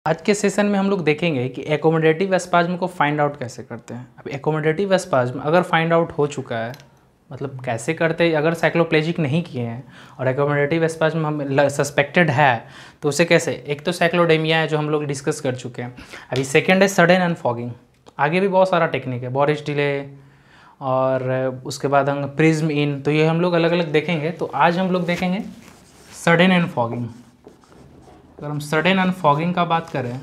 आज के सेशन में हम लोग देखेंगे कि एकोमोडेटिव स्पाज्म को फाइंड आउट कैसे करते हैं। अब एकोमोडेटिव स्पाज्म अगर फाइंड आउट हो चुका है, मतलब कैसे करते हैं, अगर साइक्लोप्लेजिक नहीं किए हैं और एकोमोडेटिव स्पाज्म हम सस्पेक्टेड है तो उसे कैसे, एक तो साइक्लोडेमिया है जो हम लोग डिस्कस कर चुके हैं। अभी सेकेंड है सडन अनफॉगिंग। आगे भी बहुत सारा टेक्निक है, बोरिस डिले और उसके बाद हम प्रिज्म इन, तो ये हम लोग अलग अलग देखेंगे। तो आज हम लोग देखेंगे सडन अनफॉगिंग। अगर हम सडन अनफॉगिंग का बात करें,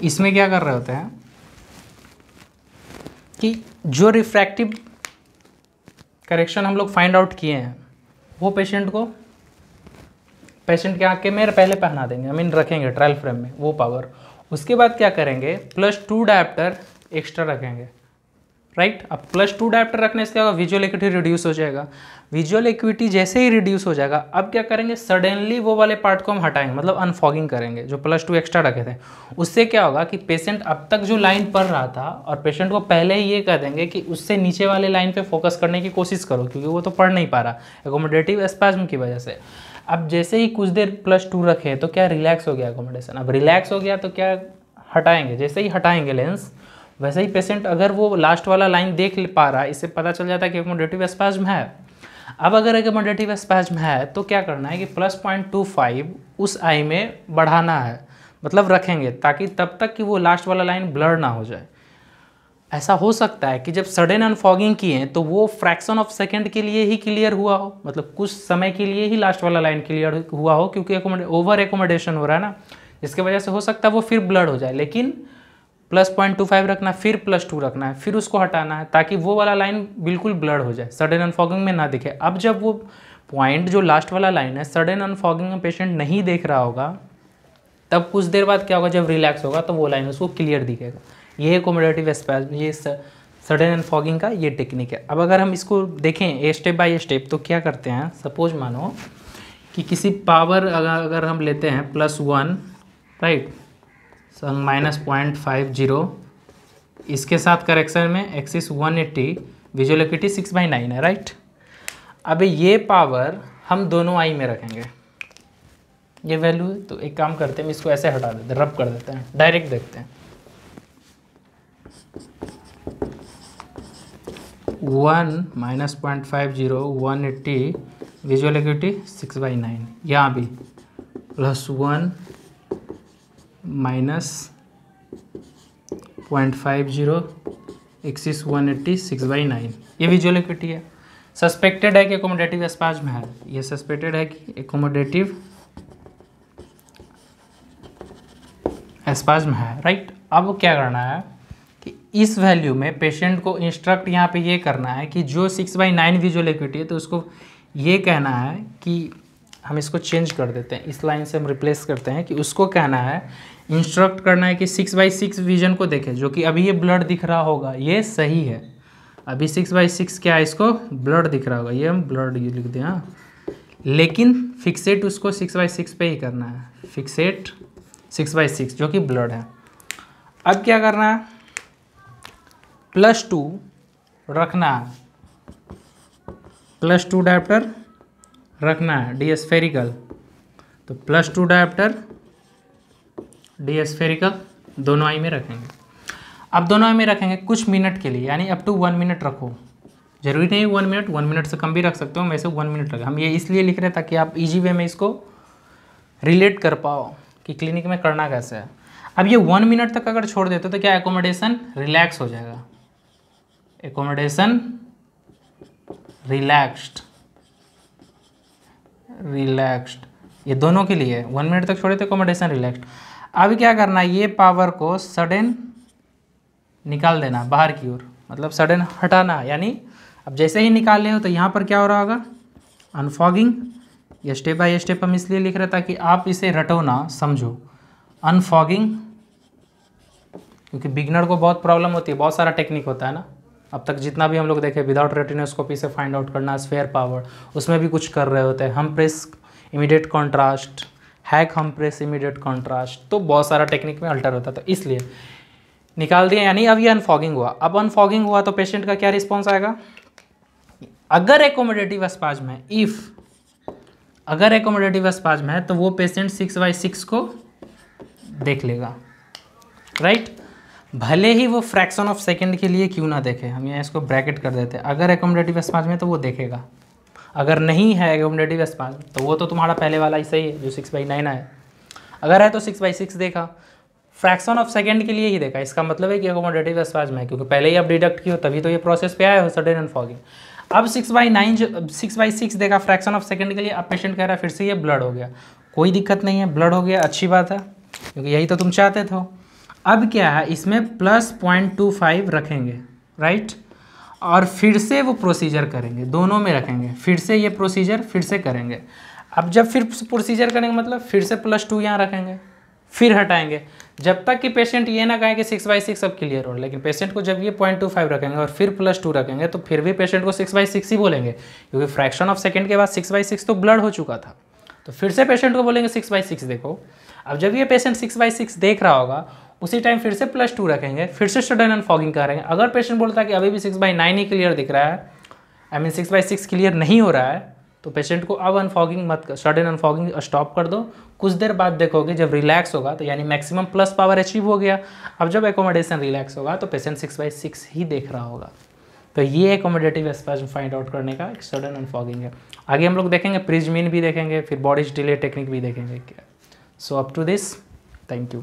इसमें क्या कर रहे होते हैं कि जो रिफ्रैक्टिव करेक्शन हम लोग फाइंड आउट किए हैं वो पेशेंट के आँख के में पहले पहना देंगे, आई मीन रखेंगे ट्रायल फ्रेम में वो पावर। उसके बाद क्या करेंगे, +2 डायप्टर एक्स्ट्रा रखेंगे, राइट। अब +2 डायप्टर रखने से क्या होगा, विजुअल एक्यूटी रिड्यूस हो जाएगा। विजुअल एक्यूटी जैसे ही रिड्यूस हो जाएगा, अब क्या करेंगे, सडनली वो वाले पार्ट को हम हटाएंगे, मतलब अनफॉगिंग करेंगे जो +2 एक्स्ट्रा रखे थे। उससे क्या होगा कि पेशेंट अब तक जो लाइन पढ़ रहा था, और पेशेंट को पहले ही ये कह देंगे कि उससे नीचे वाले लाइन पे फोकस करने की कोशिश करो, क्योंकि वो तो पढ़ नहीं पा रहा एकोमोडेटिव स्पाज्म की वजह से। अब जैसे ही कुछ देर +2 रखे तो क्या रिलैक्स हो गया एकोमोडेशन। अब रिलैक्स हो गया तो क्या हटाएंगे, जैसे ही हटाएंगे लेंस, वैसे ही पेशेंट अगर वो लास्ट वाला लाइन देख पा रहा है, इससे पता चल जाता है कि एकोमोडेटिव स्पाज्म है। अब अगर एकोमोडेटिव स्पाज्म है तो क्या करना है कि +0.25 उस आई में बढ़ाना है, मतलब रखेंगे, ताकि तब तक कि वो लास्ट वाला लाइन ब्लर ना हो जाए। ऐसा हो सकता है कि जब सडन अनफॉगिंग किए तो वो फ्रैक्शन ऑफ सेकेंड के लिए ही क्लियर हुआ हो, मतलब कुछ समय के लिए ही लास्ट वाला लाइन क्लियर हुआ हो, क्योंकि ओवर एकोमोडेशन हो रहा है ना, जिसकी वजह से हो सकता है वो फिर ब्लड हो जाए। लेकिन +0.25 रखना, फिर +2 रखना है, फिर उसको हटाना है, ताकि वो वाला लाइन बिल्कुल ब्लड हो जाए, सडन अनफॉगिंग में ना दिखे। अब जब वो पॉइंट जो लास्ट वाला लाइन है सडन अनफॉगिंग में पेशेंट नहीं देख रहा होगा, तब कुछ देर बाद क्या होगा, जब रिलैक्स होगा तो वो लाइन उसको क्लियर दिखेगा। ये एकोमोडेटिव स्पाज्म, ये सडन अनफॉगिंग का ये टेक्निक है। अब अगर हम इसको देखें स्टेप बाय स्टेप, तो क्या करते हैं, सपोज मानो कि किसी पावर अगर हम लेते हैं +1, राइट, -0.50, इसके साथ करेक्शन में एक्सिस 180, विजुअल एक्यूटी 6/9 है, राइट। अब ये पावर हम दोनों आई में रखेंगे, ये वैल्यू है। तो एक काम करते हैं, हम इसको ऐसे हटा देते हैं, रब कर देते हैं, डायरेक्ट देखते हैं। 1 -0.50 180 विजुअल एक्यूटी 6/9, यहाँ भी +1 -0.50 एक्सिस 180 6/9, ये विजुअल एक्यूटी है। सस्पेक्टेड है कि एकोमोडेटिव स्पाज्म है, ये सस्पेक्टेड है कि एकोमोडेटिव स्पाज्म है, राइट। अब क्या करना है कि इस वैल्यू में पेशेंट को इंस्ट्रक्ट यहाँ पे ये करना है कि जो 6/9 विजुअल एक्यूटी है, तो उसको ये कहना है कि हम इसको चेंज कर देते हैं, इस लाइन से हम रिप्लेस करते हैं कि उसको कहना है, इंस्ट्रक्ट करना है कि 6/6 विजन को देखें, जो कि अभी ये ब्लड दिख रहा होगा, ये सही है। अभी 6/6 क्या है, इसको ब्लड दिख रहा होगा, ये हम ब्लड ये लिख दें, हाँ। लेकिन फिक्सेट उसको 6/6 पे ही करना है, फिक्सेट 6/6 जो कि ब्लड है। अब क्या करना है, +2 रखना है, +2 डायप्टर रखना है, डी स्फेरिकल। तो +2 डायप्टर डी स्फेरिकल दोनों आई में रखेंगे। अब दोनों आई में रखेंगे कुछ मिनट के लिए, यानी अप टू 1 मिनट रखो, जरूरी नहीं 1 मिनट, 1 मिनट से कम भी रख सकते हो, वैसे 1 मिनट रखें। हम ये इसलिए लिख रहे हैं ताकि आप इजी वे में इसको रिलेट कर पाओ कि क्लिनिक में करना कैसे है। अब ये 1 मिनट तक अगर छोड़ देते तो क्या एकोमोडेशन रिलैक्स हो जाएगा, एकोमोडेशन रिलैक्स्ड, ये दोनों के लिए 1 मिनट तक छोड़े तो एकोमोडेशन रिलैक्स्ड। अब क्या करना है, ये पावर को सडन निकाल देना बाहर की ओर, मतलब सडन हटाना, यानी अब जैसे ही निकाल ले हो तो यहाँ पर क्या हो रहा होगा, अनफॉगिंग। ये स्टेप बाय स्टेप हम इसलिए लिख रहे हैं ताकि आप इसे रटो ना, समझो। अनफॉगिंग, क्योंकि बिगनर को बहुत प्रॉब्लम होती है, बहुत सारा टेक्निक होता है ना, अब तक जितना भी हम लोग देखे, विदाउट रेटिनोस्कोपी से फाइंड आउट करना, स्फेयर पावर, उसमें भी कुछ कर रहे होते हैं, हम प्रेस इमीडिएट कॉन्ट्रास्ट, हैक हम प्रेस इमीडिएट कॉन्ट्रास्ट, तो बहुत सारा टेक्निक में अल्टर होता है। तो इसलिए निकाल दिया, यानी अब ये अनफॉगिंग हुआ। अब अनफॉगिंग हुआ तो पेशेंट का क्या रिस्पॉन्स आएगा, अगर एकोमोडेटिव स्पाज्म है, इफ़ अगर एकोमोडेटिव स्पाज्म है तो वो पेशेंट 6/6 को देख लेगा, राइट। भले ही वो फ्रैक्शन ऑफ सेकंड के लिए क्यों ना देखे, हम यहाँ इसको ब्रैकेट कर देते हैं। अगर एकोमोडेटिव स्पाज्म है तो वो देखेगा, अगर नहीं है एकोमोडेटिव स्पाज्म तो वो तो तुम्हारा पहले वाला ही सही है जो 6/9 है। अगर है तो 6/6 देखा, फ्रैक्शन ऑफ सेकंड के लिए ही देखा, इसका मतलब है कि एकोमोडेटिव स्पाज्म है, क्योंकि पहले ही आप डिडक्ट किए हो तभी तो ये प्रोसेस पे आया हो सडन अनफॉगिंग। अब 6/6 देखा फ्रैक्शन ऑफ सेकंड के लिए, अब पेशेंट कह रहा है फिर से ये ब्लड हो गया, कोई दिक्कत नहीं है, ब्लड हो गया अच्छी बात है, क्योंकि यही तो तुम चाहते थे। अब क्या है, इसमें +0.25 रखेंगे, राइट, और फिर से वो प्रोसीजर करेंगे, दोनों में रखेंगे, फिर से ये प्रोसीजर फिर से करेंगे। अब जब फिर प्रोसीजर करेंगे मतलब फिर से +2 यहाँ रखेंगे, फिर हटाएंगे, जब तक कि पेशेंट ये ना कहे कि 6/6 अब क्लियर हो। लेकिन पेशेंट को जब ये 0.25 रखेंगे और फिर +2 रखेंगे तो फिर भी पेशेंट को 6/6 ही बोलेंगे, क्योंकि फ्रैक्शन ऑफ सेकंड के बाद 6/6 तो ब्लड हो चुका था। तो फिर से पेशेंट को बोलेंगे 6/6 देखो। अब जब ये पेशेंट 6/6 देख रहा होगा उसी टाइम फिर से +2 रखेंगे, फिर से सडन अनफॉगिंग करेंगे। अगर पेशेंट बोलता है कि अभी भी 6/9 ही क्लियर दिख रहा है, आई मीन 6/6 क्लियर नहीं हो रहा है, तो पेशेंट को अब अनफॉगिंग मत कर, सडन अनफॉगिंग स्टॉप कर दो। कुछ देर बाद देखोगे जब रिलैक्स होगा तो यानी मैक्सिमम प्लस पावर अचीव हो गया। अब जब एकोमोडेशन रिलैक्स होगा तो पेशेंट 6/6 ही देख रहा होगा। तो ये एकोमोडेटिव स्पाज्म फाइंड आउट करने का एक सडन अनफॉगिंग है। आगे हम लोग देखेंगे प्रिजमीन भी देखेंगे, फिर बॉडी डिले टेक्निक भी देखेंगे क्या। So up to this, thank you.